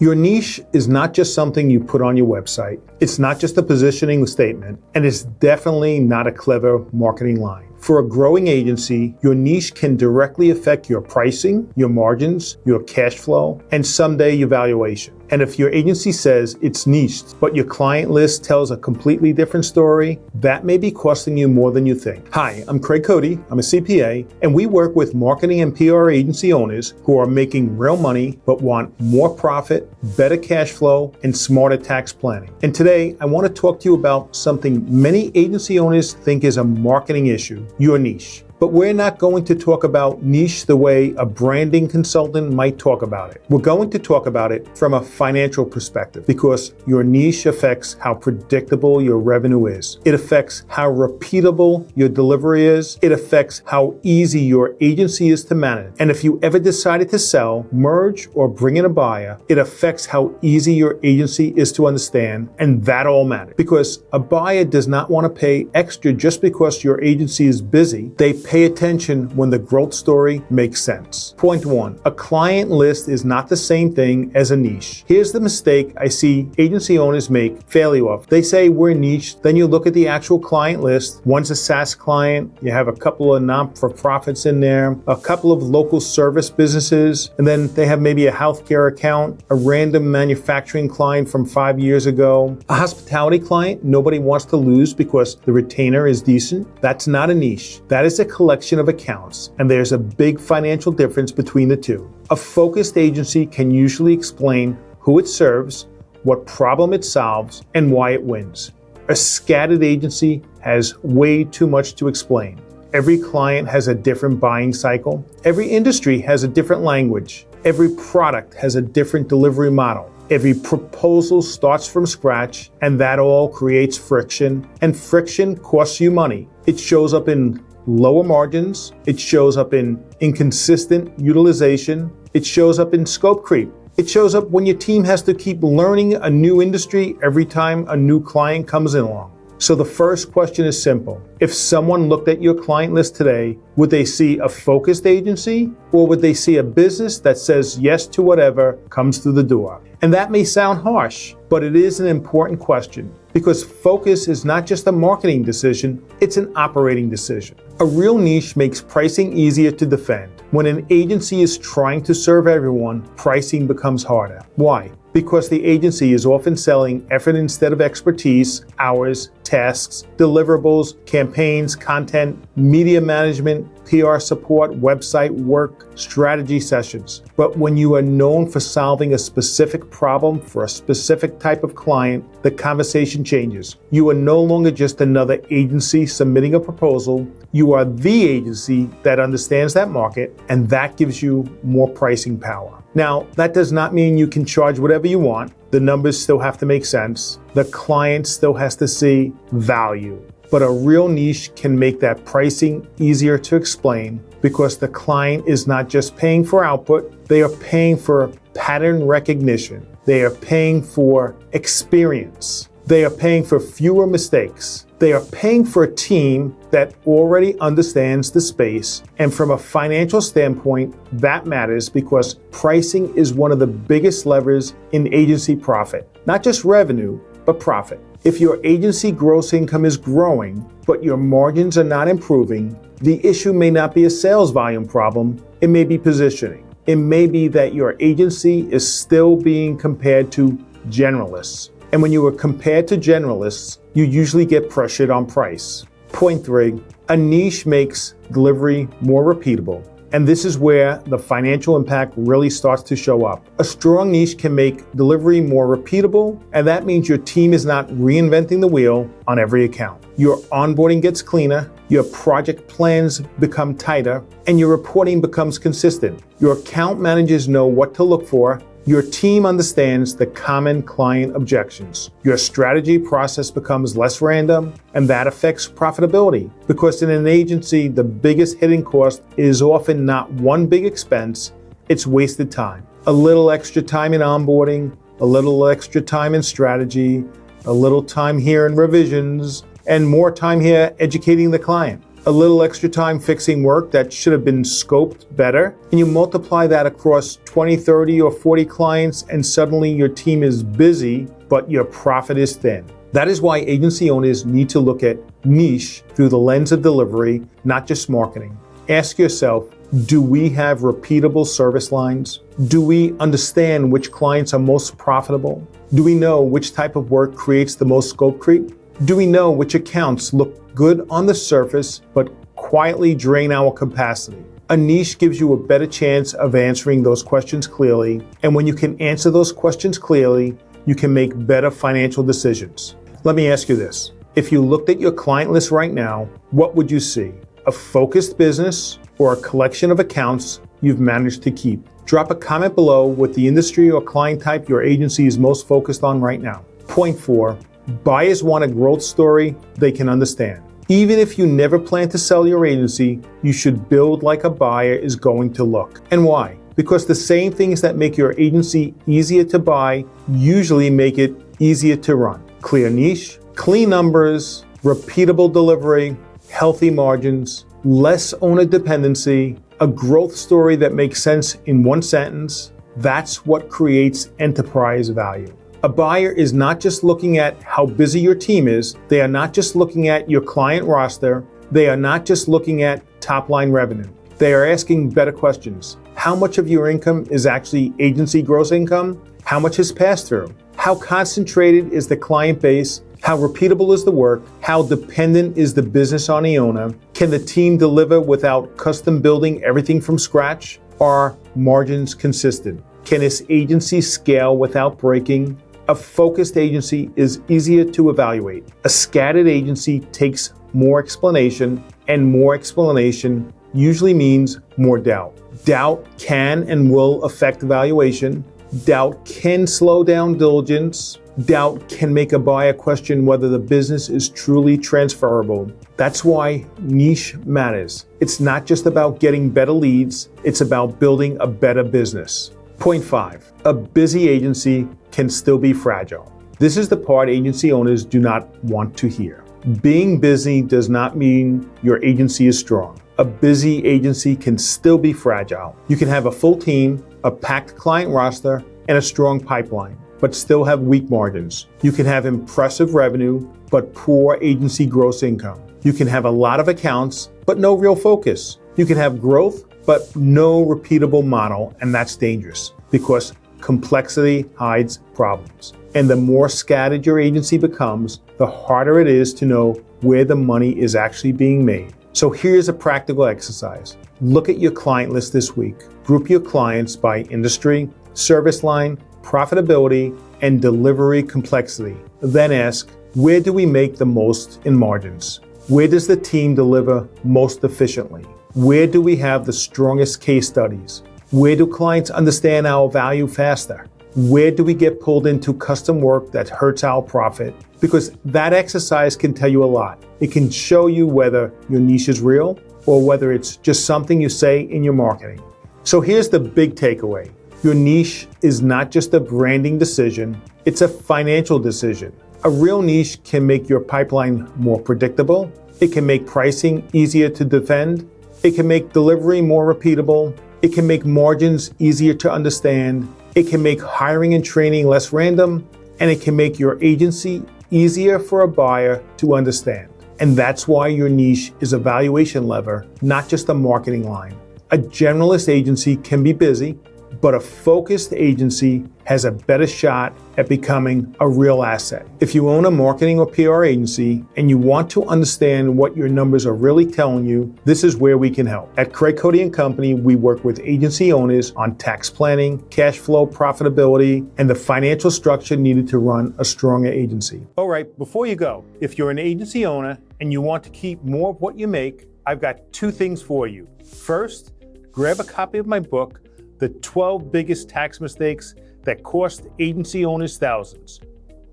Your niche is not just something you put on your website. It's not just a positioning statement, and it's definitely not a clever marketing line. For a growing agency, your niche can directly affect your pricing, your margins, your cash flow, and someday your valuation. And if your agency says it's niched, but your client list tells a completely different story, that may be costing you more than you think. Hi, I'm Cody. I'm a CPA, and we work with marketing and PR agency owners who are making real money but want more profit, better cash flow, and smarter tax planning. And today, I want to talk to you about something many agency owners think is a marketing issue: your niche. But we're not going to talk about niche the way a branding consultant might talk about it. We're going to talk about it from a financial perspective, because your niche affects how predictable your revenue is. It affects how repeatable your delivery is. It affects how easy your agency is to manage. And if you ever decided to sell, merge, or bring in a buyer, it affects how easy your agency is to understand, and that all matters. Because a buyer does not want to pay extra just because your agency is busy. They pay attention when the growth story makes sense. Point 1, a client list is not the same thing as a niche. Here's the mistake I see agency owners make failure of. They say we're niche, then you look at the actual client list. One's a SaaS client, you have a couple of non-for-profits in there, a couple of local service businesses, and then they have maybe a healthcare account, a random manufacturing client from 5 years ago, a hospitality client nobody wants to lose because the retainer is decent. That's not a niche. That is a collection of accounts, and there's a big financial difference between the two. A focused agency can usually explain who it serves, what problem it solves, and why it wins. A scattered agency has way too much to explain. Every client has a different buying cycle. Every industry has a different language. Every product has a different delivery model. Every proposal starts from scratch, and that all creates friction, and friction costs you money. It shows up in lower margins, it shows up in inconsistent utilization, it shows up in scope creep. It shows up when your team has to keep learning a new industry every time a new client comes in along. So the first question is simple. If someone looked at your client list today, would they see a focused agency, or would they see a business that says yes to whatever comes through the door? And that may sound harsh, but it is an important question, because focus is not just a marketing decision, it's an operating decision. A real niche makes pricing easier to defend. When an agency is trying to serve everyone, pricing becomes harder. Why? Because the agency is often selling effort instead of expertise, hours, tasks, deliverables, campaigns, content, media management, PR support, website work, strategy sessions. But when you are known for solving a specific problem for a specific type of client, the conversation changes. You are no longer just another agency submitting a proposal. You are the agency that understands that market, and that gives you more pricing power. Now, that does not mean you can charge whatever you want. The numbers still have to make sense. The client still has to see value. But a real niche can make that pricing easier to explain, because the client is not just paying for output, they are paying for pattern recognition. They are paying for experience. They are paying for fewer mistakes. They are paying for a team that already understands the space. And from a financial standpoint, that matters, because pricing is one of the biggest levers in agency profit. Not just revenue, but profit. If your agency gross income is growing, but your margins are not improving, the issue may not be a sales volume problem, it may be positioning. It may be that your agency is still being compared to generalists. And when you are compared to generalists, you usually get pressured on price. Point 3, a niche makes delivery more repeatable. And this is where the financial impact really starts to show up. A strong niche can make delivery more repeatable, and that means your team is not reinventing the wheel on every account. Your onboarding gets cleaner, your project plans become tighter, and your reporting becomes consistent. Your account managers know what to look for. Your team understands the common client objections. Your strategy process becomes less random, and that affects profitability. Because in an agency, the biggest hidden cost is often not one big expense, it's wasted time. A little extra time in onboarding, a little extra time in strategy, a little time here in revisions, and more time here educating the client. a little extra time fixing work that should have been scoped better, and you multiply that across 20, 30, or 40 clients, and suddenly your team is busy, but your profit is thin. That is why agency owners need to look at niche through the lens of delivery, not just marketing. Ask yourself, do we have repeatable service lines? Do we understand which clients are most profitable? Do we know which type of work creates the most scope creep? Do we know which accounts look good on the surface but quietly drain our capacity? A niche gives you a better chance of answering those questions clearly, and when you can answer those questions clearly, you can make better financial decisions. Let me ask you this. If you looked at your client list right now, what would you see? A focused business or a collection of accounts you've managed to keep? Drop a comment below with the industry or client type your agency is most focused on right now. Point 4, buyers want a growth story they can understand. Even if you never plan to sell your agency, you should build like a buyer is going to look. And why? Because the same things that make your agency easier to buy usually make it easier to run. Clear niche, clean numbers, repeatable delivery, healthy margins, less owner dependency, a growth story that makes sense in one sentence. That's what creates enterprise value. A buyer is not just looking at how busy your team is. They are not just looking at your client roster. They are not just looking at top-line revenue. They are asking better questions. How much of your income is actually agency gross income? How much is pass-through? How concentrated is the client base? How repeatable is the work? How dependent is the business on the owner? Can the team deliver without custom building everything from scratch? Are margins consistent? Can this agency scale without breaking? A focused agency is easier to evaluate. A scattered agency takes more explanation, and more explanation usually means more doubt. Doubt can and will affect valuation. Doubt can slow down diligence. Doubt can make a buyer question whether the business is truly transferable. That's why niche matters. It's not just about getting better leads, it's about building a better business. Point 5, a busy agency can still be fragile. This is the part agency owners do not want to hear. Being busy does not mean your agency is strong. A busy agency can still be fragile. You can have a full team, a packed client roster, and a strong pipeline, but still have weak margins. You can have impressive revenue, but poor agency gross income. You can have a lot of accounts, but no real focus. You can have growth, but no repeatable model, and that's dangerous because complexity hides problems. And the more scattered your agency becomes, the harder it is to know where the money is actually being made. So here's a practical exercise. Look at your client list this week. Group your clients by industry, service line, profitability, and delivery complexity. Then ask, where do we make the most in margins? Where does the team deliver most efficiently? Where do we have the strongest case studies? Where do clients understand our value faster? Where do we get pulled into custom work that hurts our profit? Because that exercise can tell you a lot. It can show you whether your niche is real or whether it's just something you say in your marketing. So here's the big takeaway. Your niche is not just a branding decision, it's a financial decision. A real niche can make your pipeline more predictable. It can make pricing easier to defend. It can make delivery more repeatable. It can make margins easier to understand. It can make hiring and training less random. And it can make your agency easier for a buyer to understand. And that's why your niche is a valuation lever, not just a marketing line. A generalist agency can be busy, but a focused agency has a better shot at becoming a real asset. If you own a marketing or PR agency and you want to understand what your numbers are really telling you, this is where we can help. At Cody & Company, we work with agency owners on tax planning, cash flow, profitability, and the financial structure needed to run a stronger agency. All right, before you go, if you're an agency owner and you want to keep more of what you make, I've got 2 things for you. First, grab a copy of my book, The 12 Biggest Tax Mistakes That Cost Agency Owners Thousands.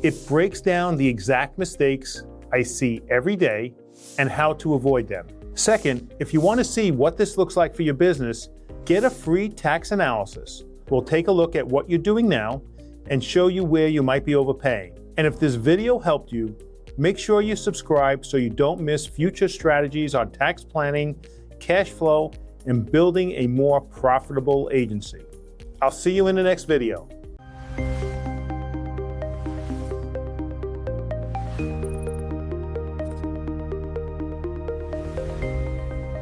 It breaks down the exact mistakes I see every day and how to avoid them. Second, if you want to see what this looks like for your business, get a free tax analysis. We'll take a look at what you're doing now and show you where you might be overpaying. And if this video helped you, Make sure you subscribe so you don't miss future strategies on tax planning, cash flow, and building a more profitable agency. I'll see you in the next video.